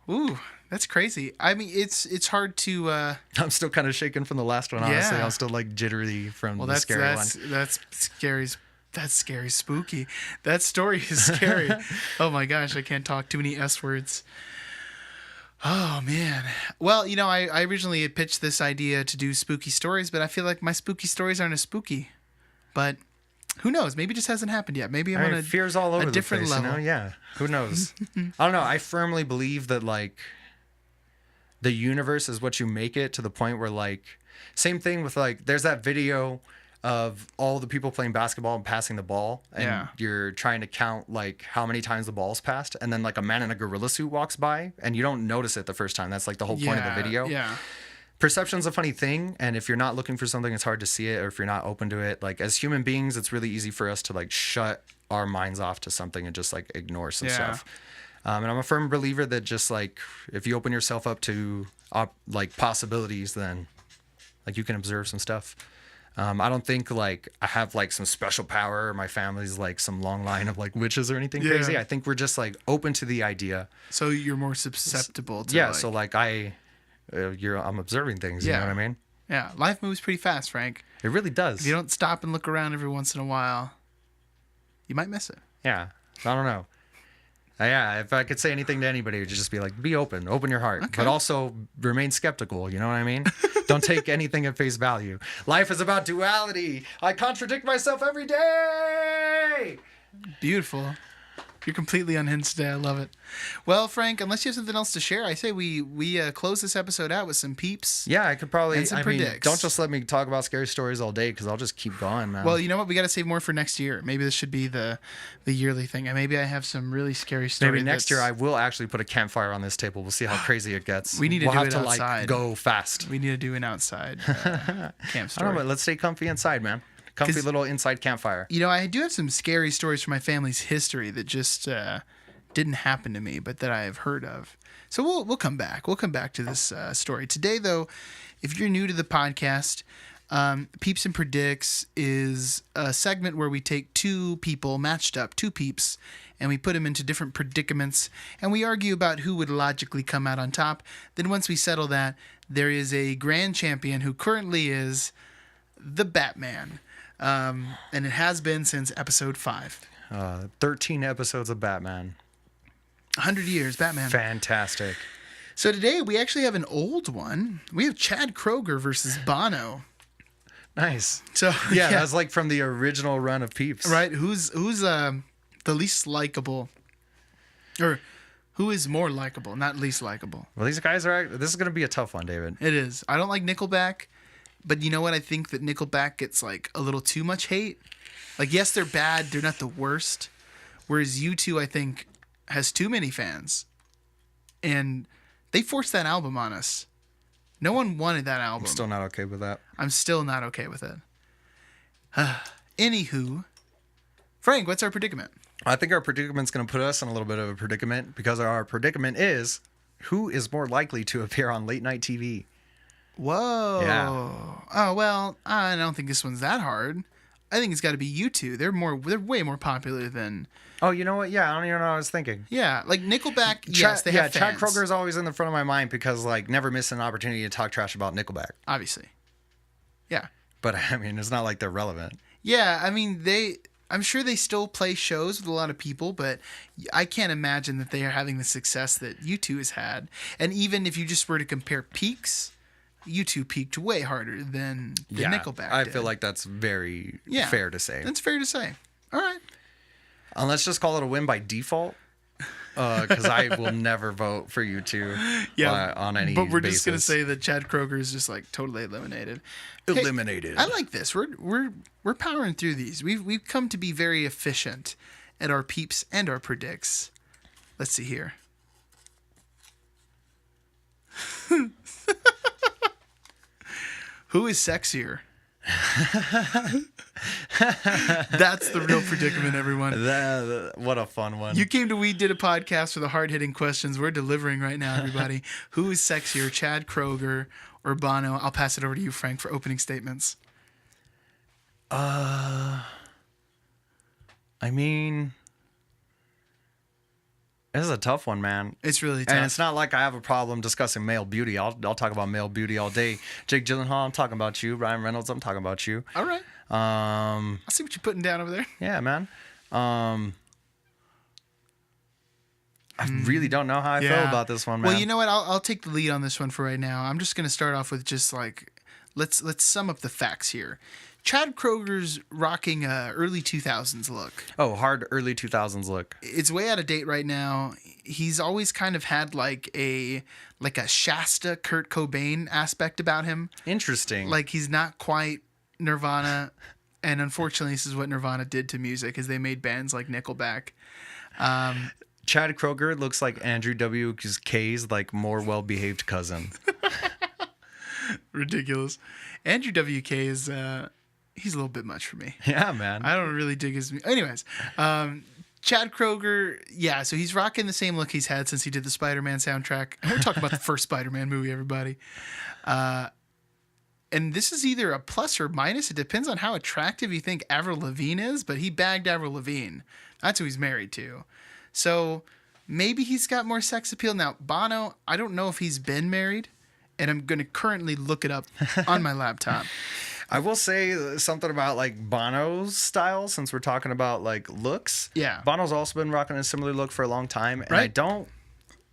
Ooh, that's crazy. I mean, it's hard to. I'm still kind of shaken from the last one. Honestly, I'm still like jittery from the scary one. That's scary. That's scary, spooky. That story is scary. Oh my gosh, I can't talk too many S words. Oh man. Well, you know, I originally had pitched this idea to do spooky stories, but I feel like my spooky stories aren't as spooky. But who knows? Maybe it just hasn't happened yet. Maybe I'm on a fears all over a different the place, level. You know? Yeah. Who knows? I don't know. I firmly believe that like the universe is what you make it, to the point where, like, same thing with, like, there's that video of all the people playing basketball and passing the ball, and you're trying to count, like, how many times the ball's passed, and then, like, a man in a gorilla suit walks by and you don't notice it the first time. That's like the whole point of the video. Yeah. Perception's a funny thing, and if you're not looking for something, it's hard to see it, or if you're not open to it. Like, as human beings, it's really easy for us to, like, shut our minds off to something and just, like, ignore some stuff. And I'm a firm believer that just, like, if you open yourself up to like possibilities, then, like, you can observe some stuff. I don't think, like, I have, like, some special power, or my family's, like, some long line of, like, witches or anything crazy. I think we're just, like, open to the idea. So you're more susceptible to like, so, like, I'm observing things, you know what I mean? Yeah, life moves pretty fast, Frank. It really does. If you don't stop and look around every once in a while, you might miss it. Yeah, I don't know. Yeah, if I could say anything to anybody, it would just be like, be open your heart, but also remain skeptical. You know what I mean? Don't take anything at face value. Life is about duality. I contradict myself every day. Beautiful. You're completely unhinged today. I love it. Well, Frank, unless you have something else to share, I say we close this episode out with some peeps. Yeah, I could probably. And some predicts. Don't just let me talk about scary stories all day, because I'll just keep going, man. Well, you know what? We got to save more for next year. Maybe this should be the yearly thing. And maybe I have some really scary stories. Maybe next year I will actually put a campfire on this table. We'll see how crazy it gets. We need to do have it to outside. Like go fast. We need to do an outside camp story. I don't know, but let's stay comfy inside, man. Comfy little inside campfire. You know, I do have some scary stories from my family's history that just didn't happen to me, but that I have heard of. So we'll come back. We'll come back to this story. Today, though, if you're new to the podcast, Peeps and Predicts is a segment where we take two people matched up, two peeps, and we put them into different predicaments, and we argue about who would logically come out on top. Then once we settle that, there is a grand champion who currently is the Batman. And it has been since episode 5. 13 episodes of Batman. 100 years, Batman. Fantastic. So today we actually have an old one. We have Chad Kroeger versus Bono. Nice. So yeah, that's like from the original run of Peeps. Right. Who's the least likable, or who is more likable, not least likable? Well, these guys are. This is going to be a tough one, David. It is. I don't like Nickelback, but you know what? I think that Nickelback gets like a little too much hate. Like, yes, they're bad. They're not the worst. Whereas U2, I think, has too many fans, and they forced that album on us. No one wanted that album. I'm still not okay with that. I'm still not okay with it. Anywho, Frank, what's our predicament? I think our predicament's going to put us in a little bit of a predicament, because our predicament is, who is more likely to appear on late night TV? Whoa. Yeah. Oh, well, I don't think this one's that hard. I think it's got to be U2. They're way more popular than... Oh, you know what? Yeah, I don't even know what I was thinking. Yeah, like Nickelback, yes, they have Chad fans. Kroeger is always in the front of my mind, because, like, never miss an opportunity to talk trash about Nickelback. Obviously. Yeah. But, I mean, it's not like they're relevant. Yeah, I mean, I'm sure they still play shows with a lot of people, but I can't imagine that they are having the success that U2 has had. And even if you just were to compare peaks, U2 peaked way harder than Nickelback I did. feel like that's very fair to say. That's fair to say. All right. And let's just call it a win by default, because I will never vote for U2 on any But we're basis. just gonna say that Chad Kroeger is just like totally eliminated. Eliminated. Hey, I like this. We're powering through these. We've come to be very efficient at our peeps and our predicts. Let's see here. Who is sexier? That's the real predicament, everyone. What a fun one. You came to We Did a Podcast for the hard-hitting questions we're delivering right now, everybody. Who is sexier, Chad Kroeger or Bono? I'll pass it over to you, Frank, for opening statements. I mean, this is a tough one, man. It's really tough. And it's not like I have a problem discussing male beauty. I'll talk about male beauty all day. Jake Gyllenhaal, I'm talking about you. Ryan Reynolds, I'm talking about you. All right. I see what you're putting down over there. Yeah, man. I really don't know how I feel about this one, man. Well, you know what? I'll take the lead on this one for right now. I'm just going to start off with just like let's sum up the facts here. Chad Kroeger's rocking a early 2000s look. Oh, hard early 2000s look. It's way out of date right now. He's always kind of had like a Shasta Kurt Cobain aspect about him. Interesting. Like he's not quite Nirvana, and unfortunately this is what Nirvana did to music, is they made bands like Nickelback. Chad Kroeger looks like Andrew WK's like more well-behaved cousin. Ridiculous. Andrew WK is he's a little bit much for me. Yeah, man. I don't really dig his. Anyways, Chad Kroeger, yeah, so he's rocking the same look he's had since he did the Spider-Man soundtrack. And we're talking about the first Spider-Man movie, everybody. And this is either a plus or minus. It depends on how attractive you think Avril Lavigne is, but he bagged Avril Lavigne. That's who he's married to. So maybe he's got more sex appeal. Now, Bono, I don't know if he's been married, and I'm going to currently look it up on my laptop. I will say something about like Bono's style, since we're talking about like looks. Yeah. Bono's also been rocking a similar look for a long time, and Right.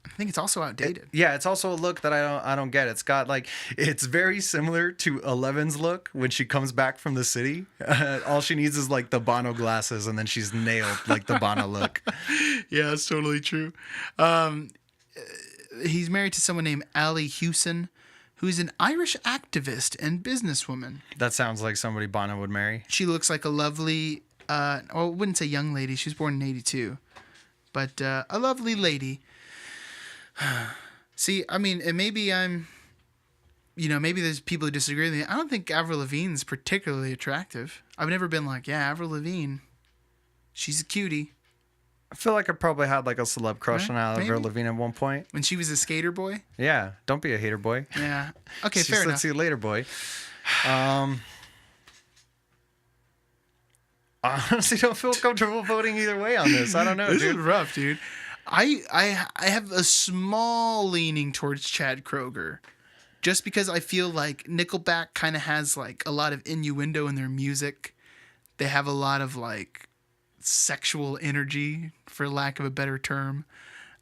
I think it's also outdated. it's also a look that I don't get. It's got like, it's very similar to Eleven's look when she comes back from the city. All she needs is like the Bono glasses, and then she's nailed like the Bono look. Yeah, that's totally true. He's married to someone named Allie Hewson, who's an Irish activist and businesswoman. That sounds like somebody Bono would marry. She looks like a lovely, I wouldn't say young lady. She was born in 82. But a lovely lady. See, I mean, and maybe maybe there's people who disagree with me. I don't think Avril Lavigne's particularly attractive. I've never been like, yeah, Avril Lavigne, she's a cutie. I feel like I probably had like a celeb crush on Avril maybe. Lavigne at one point. When she was a skater boy? Yeah, don't be a hater, boy. Yeah. Okay, fair enough. Let's see you later, boy. I honestly don't feel comfortable voting either way on this. I don't know, This is dude. rough, dude. I have a small leaning towards Chad Kroeger, just because I feel like Nickelback kind of has like a lot of innuendo in their music. They have a lot of like sexual energy, for lack of a better term.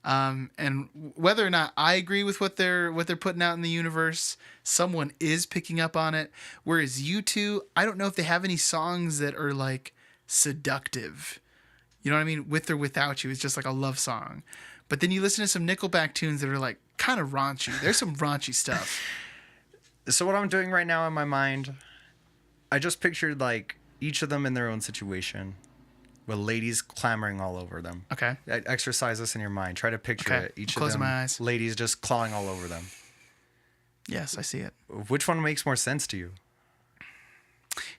And whether or not I agree with what they're putting out in the universe, someone is picking up on it. Whereas U2, I don't know if they have any songs that are like seductive. You know what I mean? With or Without You is just like a love song. But then you listen to some Nickelback tunes that are like kind of raunchy. There's some raunchy stuff. So what I'm doing right now in my mind, I just pictured like each of them in their own situation, with ladies clamoring all over them. Okay. Exercise this in your mind. Try to picture Okay. it. Each I'm of closing them, my eyes. ladies just clawing all over them. Yes, I see it. Which one makes more sense to you?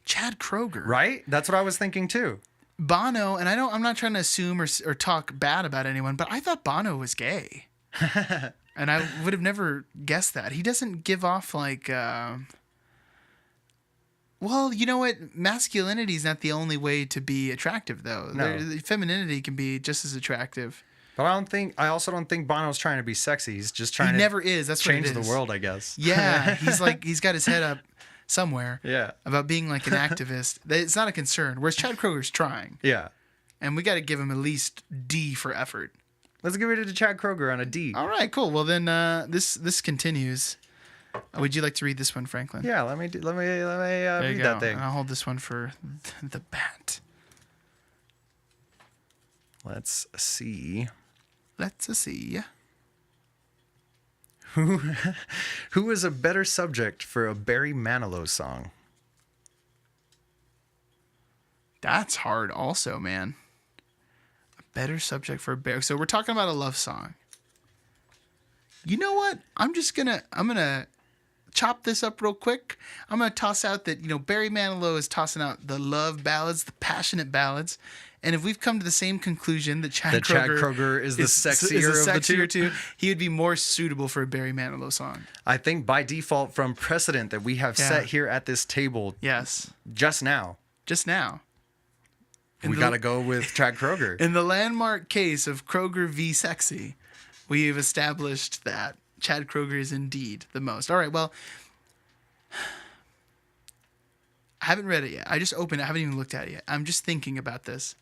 Chad Kroeger. Right? That's what I was thinking too. Bono, and I'm not trying to assume or talk bad about anyone, but I thought Bono was gay. And I would have never guessed that. He doesn't give off like, well, you know what? Masculinity is not the only way to be attractive, though. No. Femininity can be just as attractive. But I also don't think Bono's trying to be sexy. He's just trying to Never is. That's change what it is. the world, I guess. Yeah, he's got his head up somewhere. Yeah. About being like an activist. It's not a concern. Whereas Chad Kroeger's trying, Yeah. and we got to give him at least D for effort. Let's give it to Chad Kroeger on a D. All right, cool. Well then, this continues. Would you like to read this one, Franklin? Yeah. Let me There you read go. that thing. And I'll hold this one for the bat. Let's see. Let's see. Who is a better subject for a Barry Manilow song? That's hard also, man. A better subject for a bear. So we're talking about a love song. You know what? I'm gonna chop this up real quick. I'm gonna toss out that, Barry Manilow is tossing out the love ballads, the passionate ballads. And if we've come to the same conclusion that Chad Kroeger is the sexier of the two, he would be more suitable for a Barry Manilow song. I think by default, from precedent that we have set here at this table, Yes. just now, In we the- got to go with Chad Kroeger. In the landmark case of Kroeger v. Sexy, we have established that Chad Kroeger is indeed the most. All right, well, I haven't read it yet. I just opened it. I haven't even looked at it yet. I'm just thinking about this.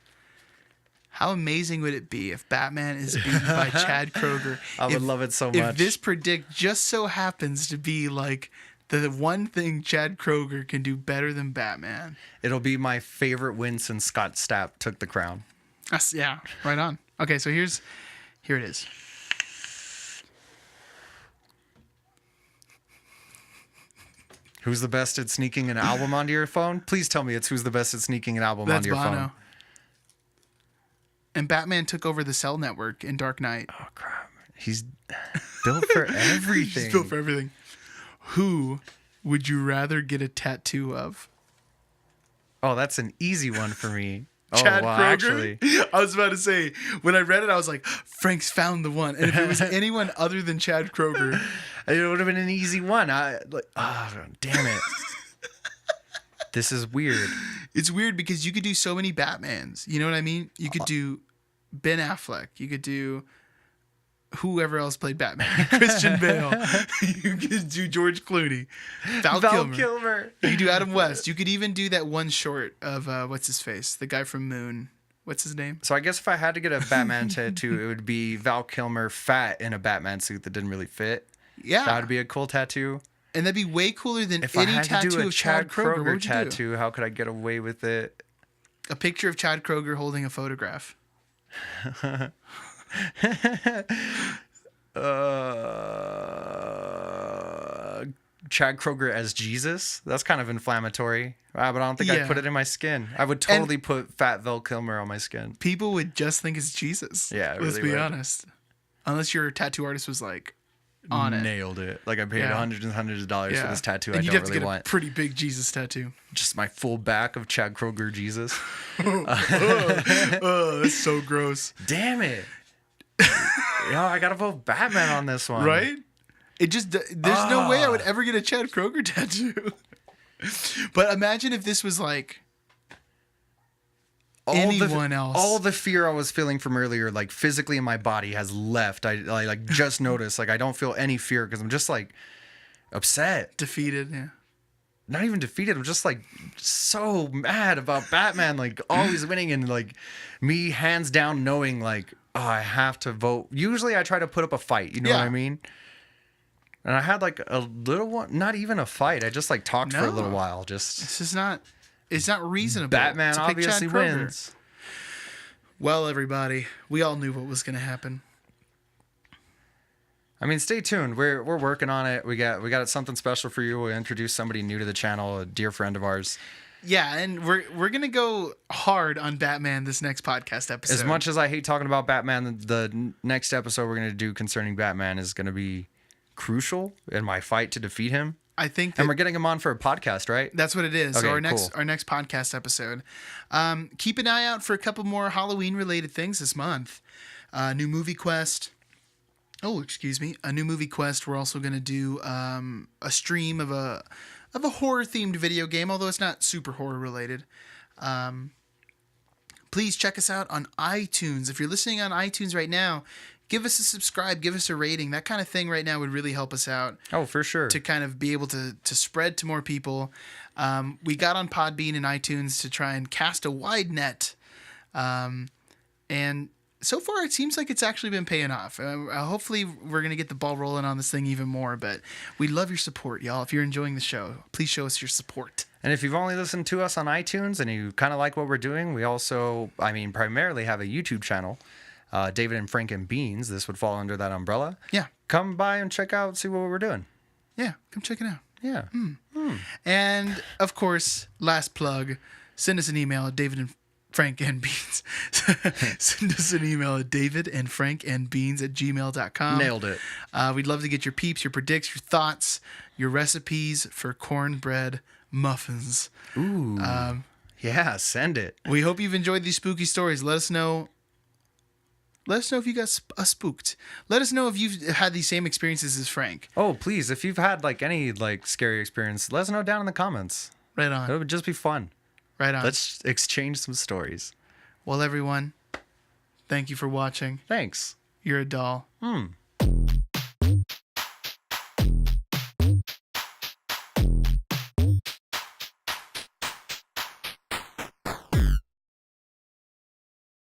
How amazing would it be if Batman is beaten by Chad Kroeger? I would love it so much. If this predict just so happens to be like The one thing Chad Kroeger can do better than Batman. It'll be my favorite win since Scott Stapp took the crown. Yeah, right on. Okay, so here it is. Who's the best at sneaking an album onto your phone? Please tell me it's who's the best at sneaking an album onto your phone. And Batman took over the Cell Network in Dark Knight. Oh, crap. He's built for everything. He's built for everything. Who would you rather get a tattoo of? Oh, that's an easy one for me. Chad Kroeger? Actually. I was about to say, when I read it, I was like, Frank's found the one. And if it was anyone other than Chad Kroeger, it would have been an easy one. Damn it. This is weird. It's weird because you could do so many Batmans. You know what I mean? You could do Ben Affleck. You could do whoever else played Batman. Christian Bale. You could do George Clooney. Val Kilmer. You could do Adam West. You could even do that one short of, what's his face? The guy from Moon. What's his name? So I guess if I had to get a Batman tattoo, it would be Val Kilmer fat in a Batman suit that didn't really fit. Yeah. That would be a cool tattoo. And that'd be way cooler than if any I had tattoo to do a of Chad Kroeger. What would you tattoo, how could I get away with it? A picture of Chad Kroeger holding a photograph. Chad Kroeger as Jesus. That's kind of inflammatory. But I don't think I'd put it in my skin. I would totally put fat Val Kilmer on my skin. People would just think it's Jesus. Yeah, let's be honest. Unless your tattoo artist was like on it. Nailed it. Like I paid hundreds and hundreds of dollars for this tattoo. And I you'd don't have really to get want. A pretty big Jesus tattoo. Just my full back of Chad Kroeger Jesus. That's so gross. Damn it. I gotta vote Batman on this one. Right? It just there's no way I would ever get a Chad Kroeger tattoo. But imagine if this was like anyone else. All the fear I was feeling from earlier, like physically in my body, has left. I like just noticed. Like I don't feel any fear because I'm just like upset, defeated. Yeah. Not even defeated. I'm just like so mad about Batman, like always winning, and like me hands down knowing like I have to vote. Usually I try to put up a fight. You know what I mean? And I had like a little one, not even a fight. I just like talked for a little while. Just this is not. It's not reasonable. Batman obviously wins. Well, everybody, we all knew what was going to happen. I mean, stay tuned. We're working on it. We got something special for you. We'll introduce somebody new to the channel, a dear friend of ours. Yeah, and we're gonna go hard on Batman this next podcast episode. As much as I hate talking about Batman, the next episode we're gonna do concerning Batman is gonna be crucial in my fight to defeat him. I think, and we're getting him on for a podcast, right? That's what it is. Okay, so our next podcast episode. Keep an eye out for a couple more Halloween related things this month. New movie quest. Oh, excuse me. A new movie quest. We're also going to do a stream of a horror themed video game, although it's not super horror related. Please check us out on iTunes. If you're listening on iTunes right now, give us a subscribe, give us a rating. That kind of thing right now would really help us out. Oh, for sure. To kind of be able to spread to more people. We got on Podbean and iTunes to try and cast a wide net. And so far, it seems like it's actually been paying off. Hopefully, we're going to get the ball rolling on this thing even more. But we love your support, y'all. If you're enjoying the show, please show us your support. And if you've only listened to us on iTunes and you kind of like what we're doing, we also, primarily have a YouTube channel. David and Frank and Beans. This would fall under that umbrella. Yeah. Come by and check out, see what we're doing. Yeah, come check it out. Yeah. And, of course, last plug, send us an email at davidandfrankandbeans. Send us an email at davidandfrankandbeans@gmail.com. Nailed it. We'd love to get your peeps, your predicts, your thoughts, your recipes for cornbread muffins. Ooh. Yeah, send it. We hope you've enjoyed these spooky stories. Let us know. Let us know if you got spooked. Let us know if you've had these same experiences as Frank. Oh, please. If you've had any scary experience, let us know down in the comments. Right on. It would just be fun. Right on. Let's exchange some stories. Well, everyone, thank you for watching. Thanks. You're a doll.